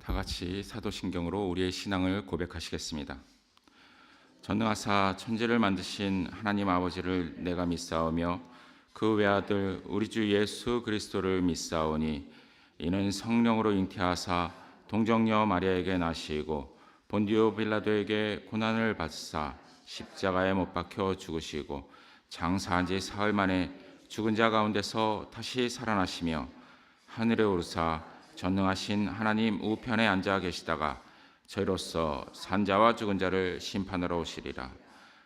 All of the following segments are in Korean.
다 같이 사도신경으로 우리의 신앙을 고백하시겠습니다. 전능하사 천지를 만드신 하나님 아버지를 내가 믿사오며 그 외아들 우리 주 예수 그리스도를 믿사오니 이는 성령으로 잉태하사 동정녀 마리아에게 나시고 본디오 빌라도에게 고난을 받으사 십자가에 못 박혀 죽으시고 장사한 지 사흘 만에 죽은 자 가운데서 다시 살아나시며 하늘에 오르사 전능하신 하나님 우편에 앉아 계시다가 저희로서 산자와 죽은 자를 심판하러 오시리라.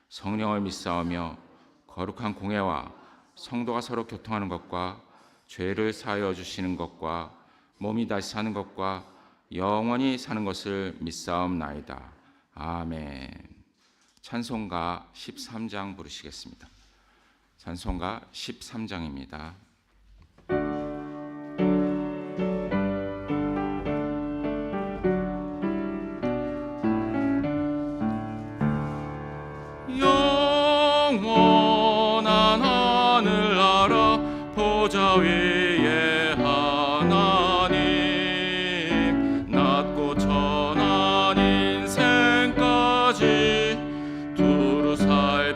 성령을 믿사오며 거룩한 공회와 성도가 서로 교통하는 것과 죄를 사하여 주시는 것과 몸이 다시 사는 것과 영원히 사는 것을 믿사옵나이다. 아멘. 찬송가 13장 부르시겠습니다. 찬송가 13장입니다. 영원한 하늘나라 보좌 위에 하나님 낮고 천한 인생까지 두루 살펴주시고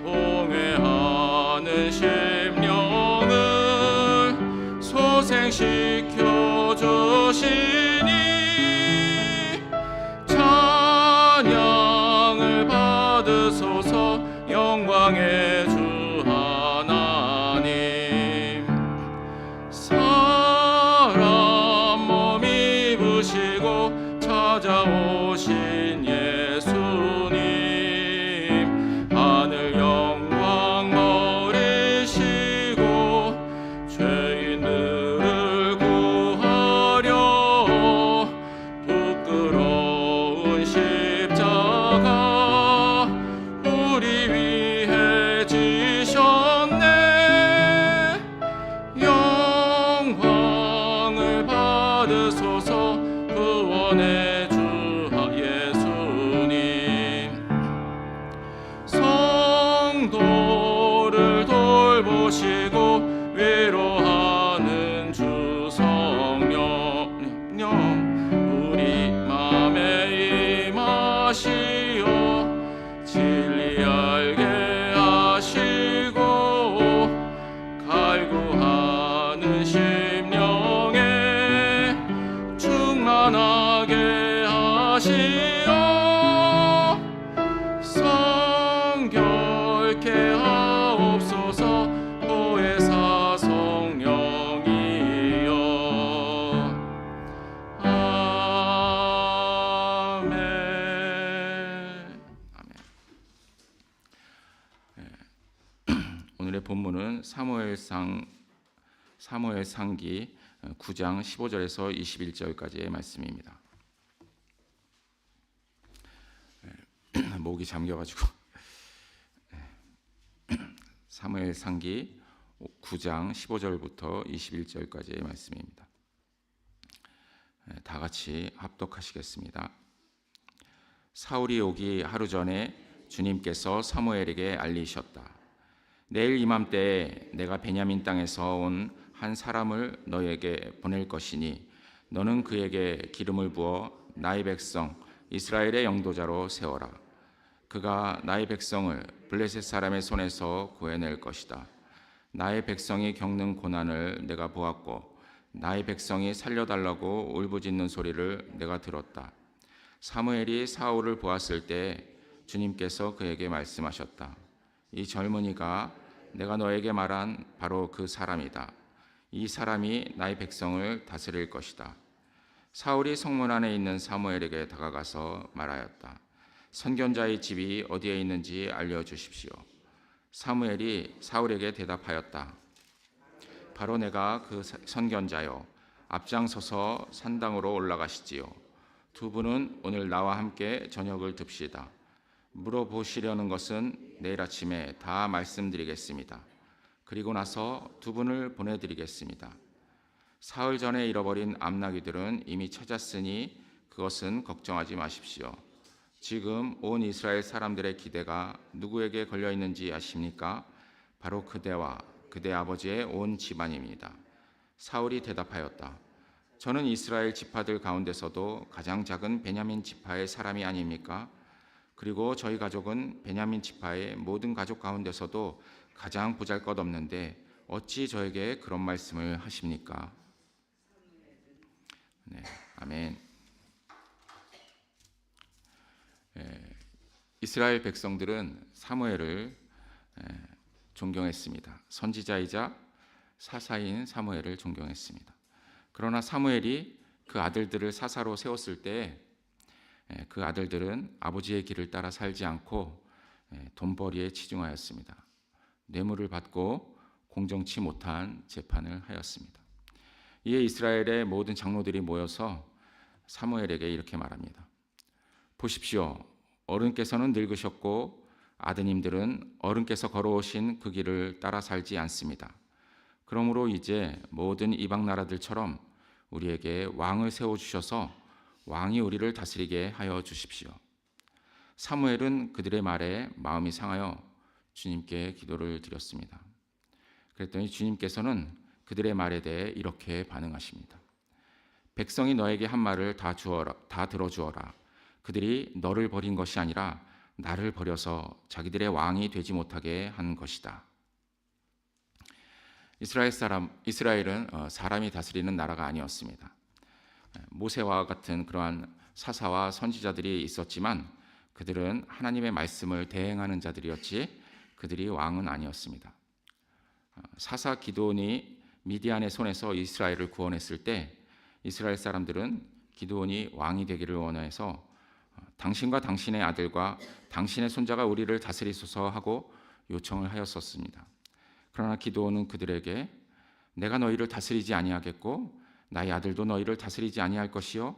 동해하는 심령을 소생시켜 주시니 찬양을 받으소서. 영광의 주 하나님 사람 몸 입으시고 찾아오신 예수님 하늘 영광 버리시고 죄인들을 구하려 부끄러운 십자가 우리 위해 지셨네. 영광을 받으소서. 구원의 주 예수님 성도를 돌보시고 위로하는 주 성령 우리 맘에 임하시어 진리 알게 하시고 갈구하는 심령에 충만하게 하시어 성결케 하옵소서. 보혜사 성령이여 아멘. 아멘. 오늘의 본문은 사무엘상기 9장 15절에서 21절까지의 말씀입니다. 목이 잠겨가지고 사무엘상기 9장 15절부터 21절까지의 말씀입니다. 다 같이 합독하시겠습니다. 사울이 오기 하루 전에 주님께서 사무엘에게 알리셨다. 내일 이맘때에 내가 베냐민 땅에서 온 한 사람을 너에게 보낼 것이니 너는 그에게 기름을 부어 나의 백성 이스라엘의 영도자로 세워라. 그가 나의 백성을 블레셋 사람의 손에서 구해낼 것이다. 나의 백성이 겪는 고난을 내가 보았고 나의 백성이 살려달라고 울부짖는 소리를 내가 들었다. 사무엘이 사울을 보았을 때 주님께서 그에게 말씀하셨다. 이 젊은이가 내가 너에게 말한 바로 그 사람이다. 이 사람이 나의 백성을 다스릴 것이다. 사울이 성문 안에 있는 사무엘에게 다가가서 말하였다. 선견자의 집이 어디에 있는지 알려주십시오. 사무엘이 사울에게 대답하였다. 바로 내가 그 선견자요. 앞장서서 산당으로 올라가시지요. 두 분은 오늘 나와 함께 저녁을 듭시다. 물어보시려는 것은 내일 아침에 다 말씀드리겠습니다. 그리고 나서 두 분을 보내드리겠습니다. 사흘 전에 잃어버린 암나귀들은 이미 찾았으니 그것은 걱정하지 마십시오. 지금 온 이스라엘 사람들의 기대가 누구에게 걸려 있는지 아십니까? 바로 그대와 그대 아버지의 온 집안입니다. 사울이 대답하였다. 저는 이스라엘 지파들 가운데서도 가장 작은 베냐민 지파의 사람이 아닙니까? 그리고 저희 가족은 베냐민 지파의 모든 가족 가운데서도 가장 보잘것없는데 어찌 저에게 그런 말씀을 하십니까? 네, 아멘. 이스라엘 백성들은 사무엘을 존경했습니다. 선지자이자 사사인 사무엘을 존경했습니다. 그러나 사무엘이 그 아들들을 사사로 세웠을 때 그 아들들은 아버지의 길을 따라 살지 않고 돈벌이에 치중하였습니다. 뇌물을 받고 공정치 못한 재판을 하였습니다. 이에 이스라엘의 모든 장로들이 모여서 사무엘에게 이렇게 말합니다. 보십시오. 어른께서는 늙으셨고 아드님들은 어른께서 걸어오신 그 길을 따라 살지 않습니다. 그러므로 이제 모든 이방 나라들처럼 우리에게 왕을 세워주셔서 왕이 우리를 다스리게 하여 주십시오. 사무엘은 그들의 말에 마음이 상하여 주님께 기도를 드렸습니다. 그랬더니 주님께서는 그들의 말에 대해 이렇게 반응하십니다. 백성이 너에게 한 말을 다 들어주어라. 그들이 너를 버린 것이 아니라 나를 버려서 자기들의 왕이 되지 못하게 한 것이다. 이스라엘은 사람이 다스리는 나라가 아니었습니다. 모세와 같은 그러한 사사와 선지자들이 있었지만 그들은 하나님의 말씀을 대행하는 자들이었지 그들이 왕은 아니었습니다. 사사 기드온이 미디안의 손에서 이스라엘을 구원했을 때 이스라엘 사람들은 기드온이 왕이 되기를 원해서 당신과 당신의 아들과 당신의 손자가 우리를 다스리소서 하고 요청을 하였었습니다. 그러나 기드온은 그들에게 내가 너희를 다스리지 아니하겠고 나의 아들도 너희를 다스리지 아니할 것이요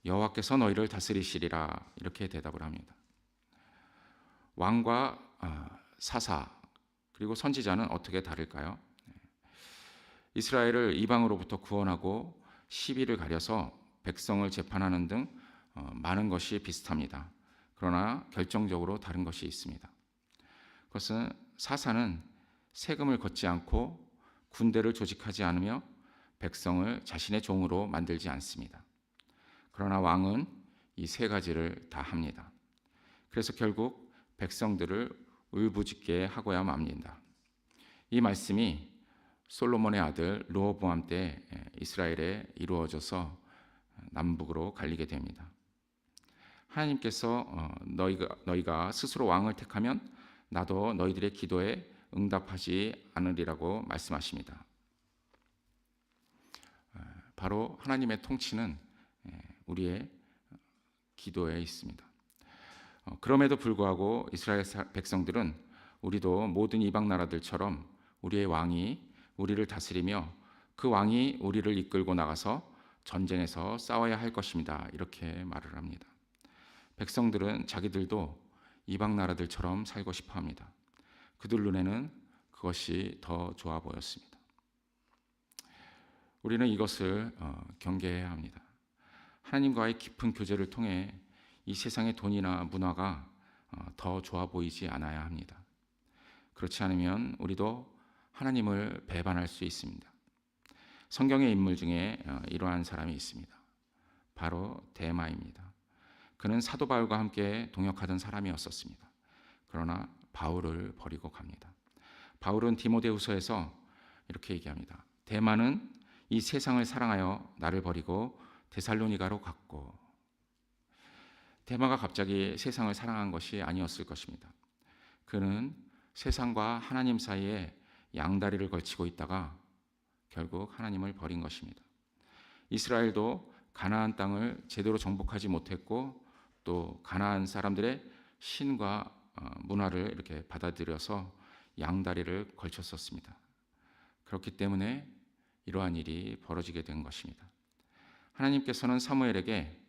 여호와께서 너희를 다스리시리라 이렇게 대답을 합니다. 왕과 사사 그리고 선지자는 어떻게 다를까요? 이스라엘을 이방으로부터 구원하고 시비를 가려서 백성을 재판하는 등 많은 것이 비슷합니다. 그러나 결정적으로 다른 것이 있습니다. 그것은 사사는 세금을 걷지 않고 군대를 조직하지 않으며 백성을 자신의 종으로 만들지 않습니다. 그러나 왕은 이 세 가지를 다 합니다. 그래서 결국 백성들을 울부짖게 하고야 맙니다. 이 말씀이 솔로몬의 아들 르호보암 때 이스라엘에 이루어져서 남북으로 갈리게 됩니다. 하나님께서 너희가 스스로 왕을 택하면 나도 너희들의 기도에 응답하지 않으리라고 말씀하십니다. 바로 하나님의 통치는 우리의 기도에 있습니다. 그럼에도 불구하고 이스라엘 백성들은 우리도 모든 이방 나라들처럼 우리의 왕이 우리를 다스리며 그 왕이 우리를 이끌고 나가서 전쟁에서 싸워야 할 것입니다. 이렇게 말을 합니다. 백성들은 자기들도 이방 나라들처럼 살고 싶어 합니다. 그들 눈에는 그것이 더 좋아 보였습니다. 우리는 이것을 경계해야 합니다. 하나님과의 깊은 교제를 통해 이 세상의 돈이나 문화가 더 좋아 보이지 않아야 합니다. 그렇지 않으면 우리도 하나님을 배반할 수 있습니다. 성경의 인물 중에 이러한 사람이 있습니다. 바로 데마입니다. 그는 사도 바울과 함께 동역하던 사람이었습니다. 그러나 바울을 버리고 갑니다. 바울은 디모데후서에서 이렇게 얘기합니다. 데마는 이 세상을 사랑하여 나를 버리고 데살로니가로 갔고. 데마가 갑자기 세상을 사랑한 것이 아니었을 것입니다. 그는 세상과 하나님 사이에 양다리를 걸치고 있다가 결국 하나님을 버린 것입니다. 이스라엘도 가나안 땅을 제대로 정복하지 못했고 또 가나안 사람들의 신과 문화를 이렇게 받아들여서 양다리를 걸쳤었습니다. 그렇기 때문에 이러한 일이 벌어지게 된 것입니다. 하나님께서는 사무엘에게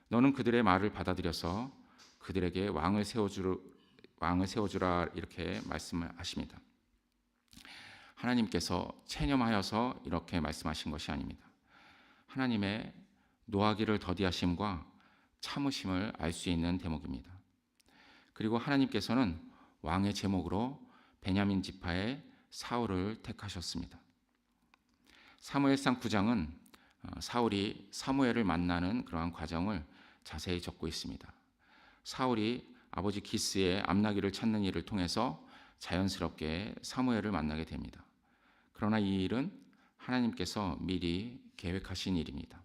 너는 그들의 말을 받아들여서 그들에게 왕을 세워주라 이렇게 말씀하십니다. 하나님께서 체념하여서 이렇게 말씀하신 것이 아닙니다. 하나님의 노하기를 더디하심과 참으심을 알 수 있는 대목입니다. 그리고 하나님께서는 왕의 제목으로 베냐민 지파의 사울을 택하셨습니다. 사무엘상 9장은 사울이 사무엘을 만나는 그러한 과정을 자세히 적고 있습니다. 사울이 아버지 기스의 암나귀를 찾는 일을 통해서 자연스럽게 사무엘을 만나게 됩니다. 그러나 이 일은 하나님께서 미리 계획하신 일입니다.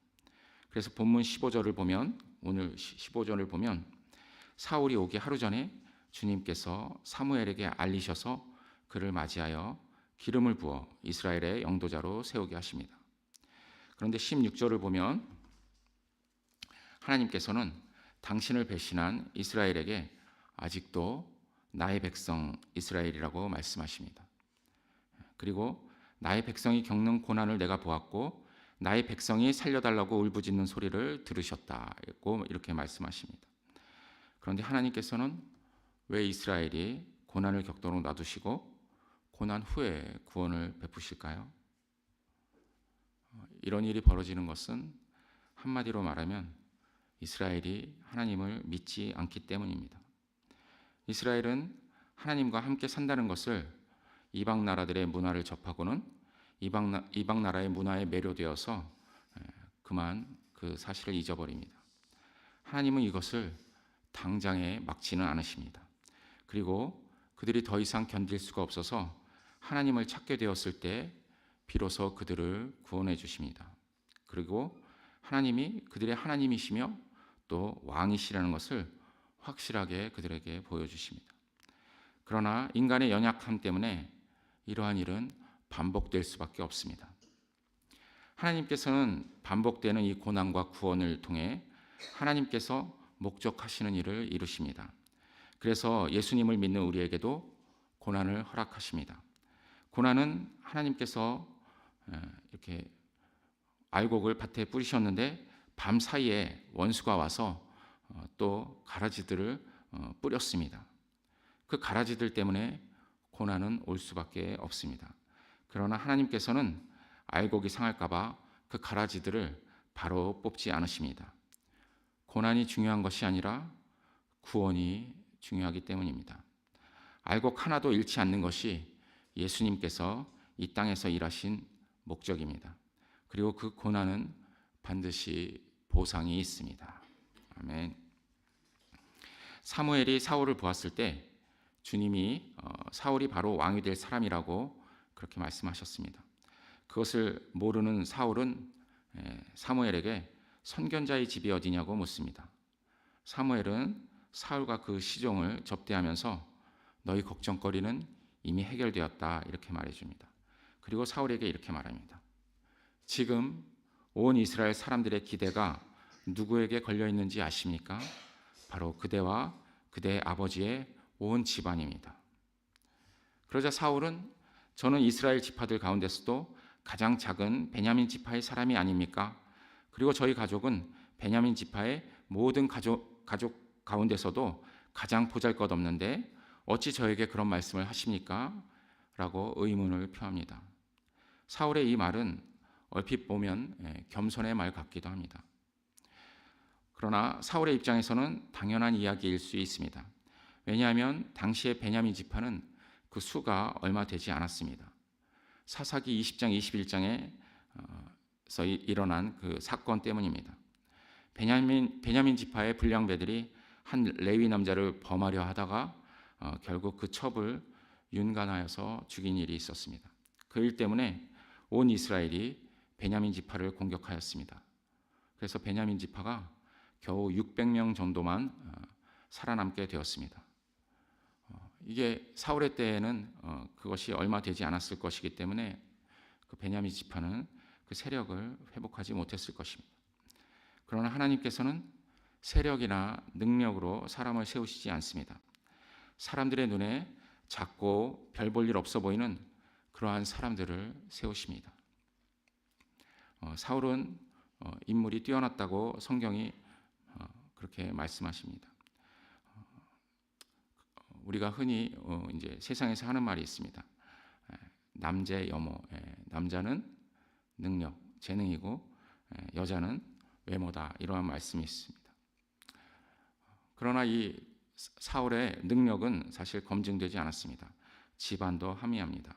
그래서 본문 15절을 보면, 오늘 15절을 보면 사울이 오기 하루 전에 주님께서 사무엘에게 알리셔서 그를 맞이하여 기름을 부어 이스라엘의 영도자로 세우게 하십니다. 그런데 16절을 보면 하나님께서는 당신을 배신한 이스라엘에게 아직도 나의 백성 이스라엘이라고 말씀하십니다. 그리고 나의 백성이 겪는 고난을 내가 보았고 나의 백성이 살려달라고 울부짖는 소리를 들으셨다고 이렇게 말씀하십니다. 그런데 하나님께서는 왜 이스라엘이 고난을 겪도록 놔두시고 고난 후에 구원을 베푸실까요? 이런 일이 벌어지는 것은 한마디로 말하면 이스라엘이 하나님을 믿지 않기 때문입니다. 이스라엘은 하나님과 함께 산다는 것을 이방 나라들의 문화를 접하고는 이방 나라의 문화에 매료되어서 그만 그 사실을 잊어버립니다. 하나님은 이것을 당장에 막지는 않으십니다. 그리고 그들이 더 이상 견딜 수가 없어서 하나님을 찾게 되었을 때 비로소 그들을 구원해 주십니다. 그리고 하나님이 그들의 하나님이시며 또 왕이시라는 것을 확실하게 그들에게 보여주십니다. 그러나 인간의 연약함 때문에 이러한 일은 반복될 수밖에 없습니다. 하나님께서는 반복되는 이 고난과 구원을 통해 하나님께서 목적하시는 일을 이루십니다. 그래서 예수님을 믿는 우리에게도 고난을 허락하십니다. 고난은 하나님께서 이렇게 알곡을 밭에 뿌리셨는데 밤 사이에 원수가 와서 또 가라지들을 뿌렸습니다. 그 가라지들 때문에 고난은 올 수밖에 없습니다. 그러나 하나님께서는 알곡이 상할까봐 그 가라지들을 바로 뽑지 않으십니다. 고난이 중요한 것이 아니라 구원이 중요하기 때문입니다. 알곡 하나도 잃지 않는 것이 예수님께서 이 땅에서 일하신 목적입니다. 그리고 그 고난은 반드시 보상이 있습니다. 아멘. 사무엘이 사울을 보았을 때 주님이 사울이 바로 왕이 될 사람이라고 그렇게 말씀하셨습니다. 그것을 모르는 사울은 사무엘에게 선견자의 집이 어디냐고 묻습니다. 사무엘은 사울과 그 시종을 접대하면서 너희 걱정거리는 이미 해결되었다 이렇게 말해줍니다. 그리고 사울에게 이렇게 말합니다. 지금 온 이스라엘 사람들의 기대가 누구에게 걸려 있는지 아십니까? 바로 그대와 그대의 아버지의 온 집안입니다. 그러자 사울은 저는 이스라엘 지파들 가운데서도 가장 작은 베냐민 지파의 사람이 아닙니까? 그리고 저희 가족은 베냐민 지파의 모든 가족 가운데서도 가장 보잘것없는데 어찌 저에게 그런 말씀을 하십니까? 라고 의문을 표합니다. 사울의 이 말은 얼핏 보면 겸손의 말 같기도 합니다. 그러나 사울의 입장에서는 당연한 이야기일 수 있습니다. 왜냐하면 당시의 베냐민 지파는 그 수가 얼마 되지 않았습니다. 사사기 20장 21장에서 일어난 그 사건 때문입니다. 베냐민 지파의 불량배들이 한 레위 남자를 범하려 하다가 결국 그 첩을 윤간하여서 죽인 일이 있었습니다. 그 일 때문에 온 이스라엘이 베냐민 지파를 공격하였습니다. 그래서 베냐민 지파가 겨우 600명 정도만 살아남게 되었습니다. 이게 사울의 때에는 그것이 얼마 되지 않았을 것이기 때문에 그 베냐민 지파는 그 세력을 회복하지 못했을 것입니다. 그러나 하나님께서는 세력이나 능력으로 사람을 세우시지 않습니다. 사람들의 눈에 작고 별 볼 일 없어 보이는 그러한 사람들을 세우십니다. 사울은 인물이 뛰어났다고 성경이 그렇게 말씀하십니다. 우리가 흔히 이제 세상에서 하는 말이 있습니다. 남재여모. 남자는 능력, 재능이고 여자는 외모다. 이러한 말씀이 있습니다. 그러나 이 사울의 능력은 사실 검증되지 않았습니다. 집안도 함의합니다.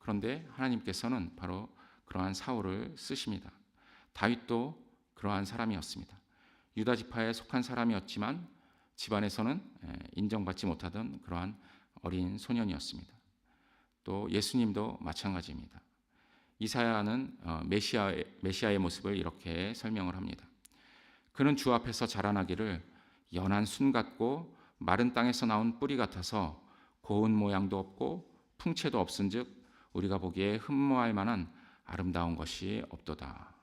그런데 하나님께서는 바로 그러한 사울을 쓰십니다. 다윗도 그러한 사람이었습니다. 유다 지파에 속한 사람이었지만 집안에서는 인정받지 못하던 그러한 어린 소년이었습니다. 또 예수님도 마찬가지입니다. 이사야는 메시아의 모습을 이렇게 설명을 합니다. 그는 주 앞에서 자라나기를 연한 순 같고 마른 땅에서 나온 뿌리 같아서 고운 모양도 없고 풍채도 없은즉 우리가 보기에 흠모할 만한 아름다운 것이 없도다.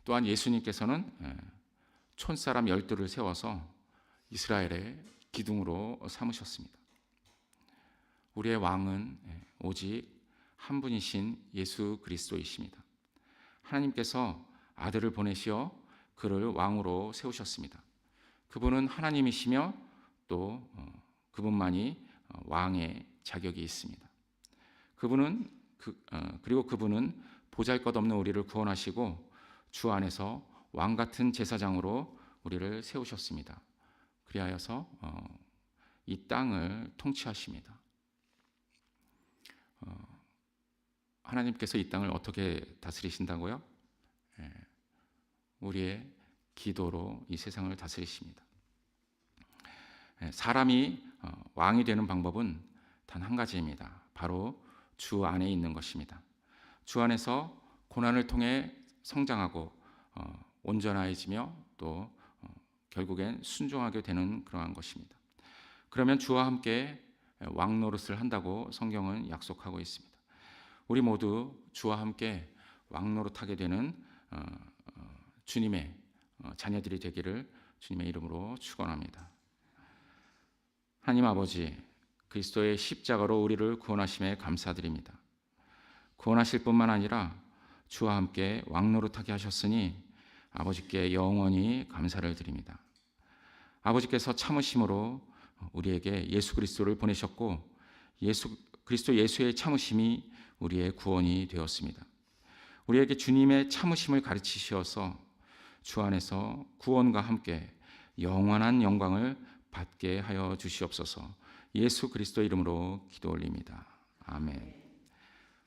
또한 예수님께서는 촌사람 12를 세워서 이스라엘의 기둥으로 삼으셨습니다. 우리의 왕은 오직 한 분이신 예수 그리스도이십니다. 하나님께서 아들을 보내시어 그를 왕으로 세우셨습니다. 그분은 하나님이시며 또 그분만이 왕의 자격이 있습니다. 그리고 그분은 보잘것없는 우리를 구원하시고 주 안에서 왕 같은 제사장으로 우리를 세우셨습니다. 그리하여서 이 땅을 통치하십니다. 하나님께서 이 땅을 어떻게 다스리신다고요? 우리의 기도로 이 세상을 다스리십니다. 사람이 왕이 되는 방법은 단 한 가지입니다. 바로 주 안에 있는 것입니다. 주 안에서 고난을 통해 성장하고 온전해지며 또 결국엔 순종하게 되는 그러한 것입니다. 그러면 주와 함께 왕 노릇을 한다고 성경은 약속하고 있습니다. 우리 모두 주와 함께 왕 노릇하게 되는 주님의 자녀들이 되기를 주님의 이름으로 축원합니다. 하나님 아버지, 그리스도의 십자가로 우리를 구원하심에 감사드립니다. 구원하실 뿐만 아니라 주와 함께 왕 노릇하게 하셨으니 아버지께 영원히 감사를 드립니다. 아버지께서 참으심으로 우리에게 예수 그리스도를 보내셨고 그리스도 예수의 참으심이 우리의 구원이 되었습니다. 우리에게 주님의 참으심을 가르치시어서 주 안에서 구원과 함께 영원한 영광을 받게 하여 주시옵소서. 예수 그리스도 이름으로 기도 올립니다. 아멘.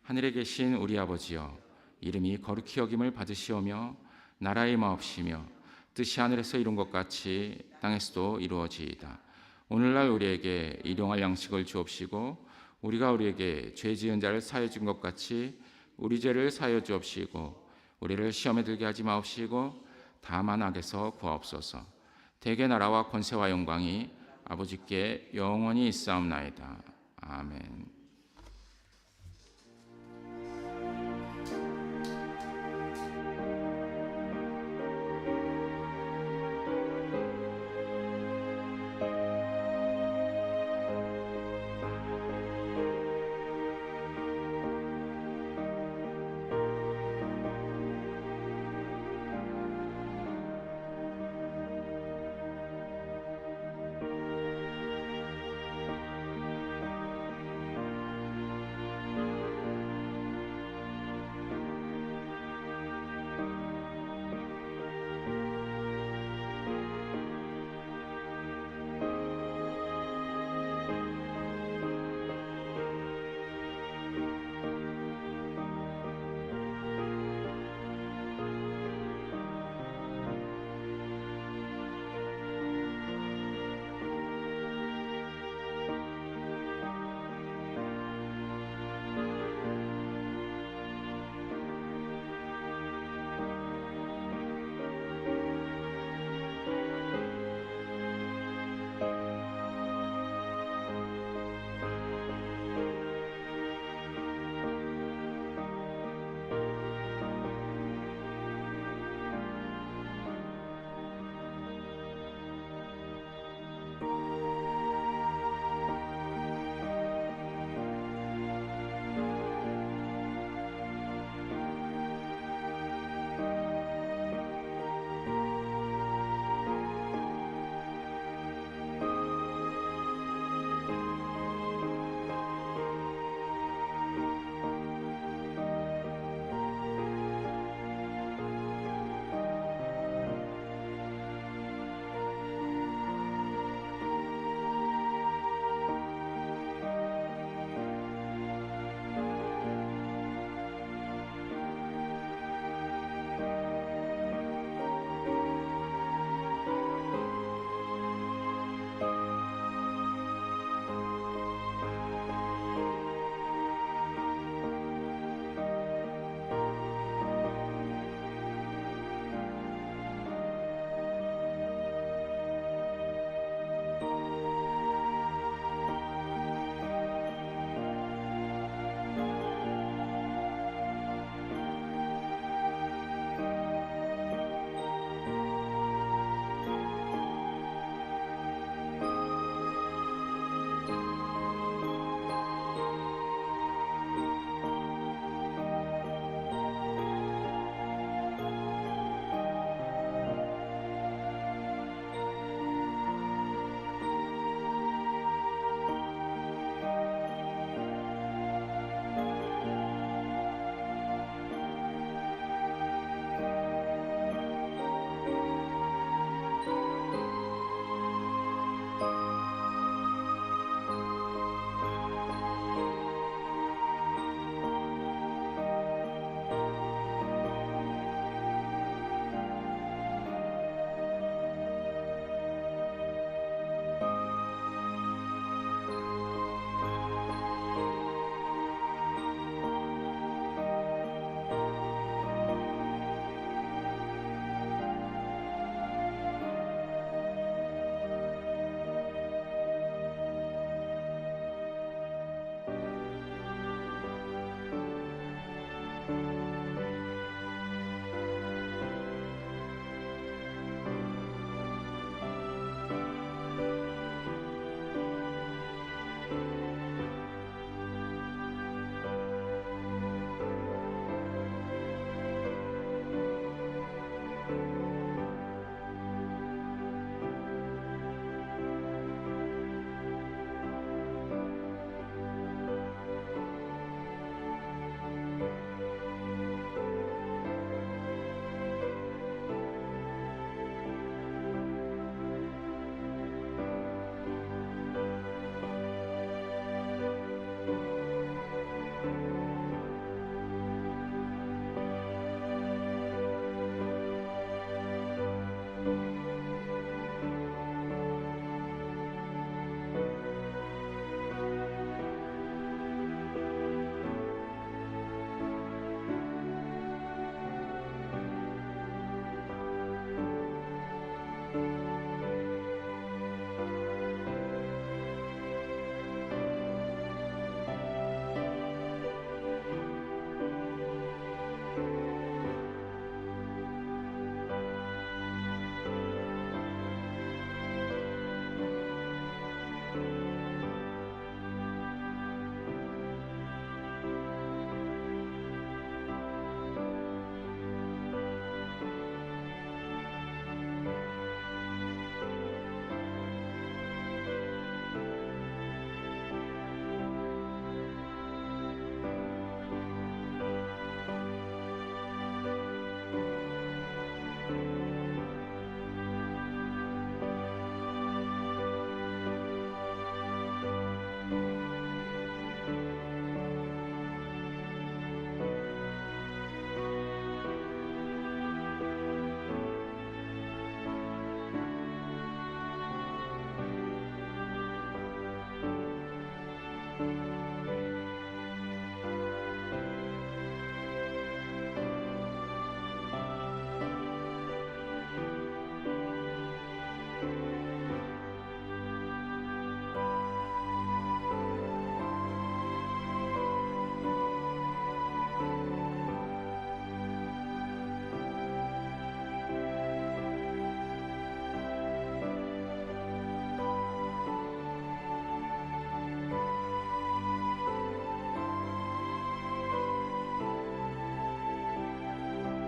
하늘에 계신 우리 아버지여, 이름이 거룩히 여김을 받으시오며 나라의 마옵시며 뜻이 하늘에서 이룬 것 같이 땅에서도 이루어지이다. 오늘날 우리에게 일용할 양식을 주옵시고 우리가 우리에게 죄 지은 자를 사하여 준 것 같이 우리 죄를 사하여 주옵시고 우리를 시험에 들게 하지 마옵시고 다만 악에서 구하옵소서. 대개 나라와 권세와 영광이 아버지께 영원히 있사옵나이다. 아멘.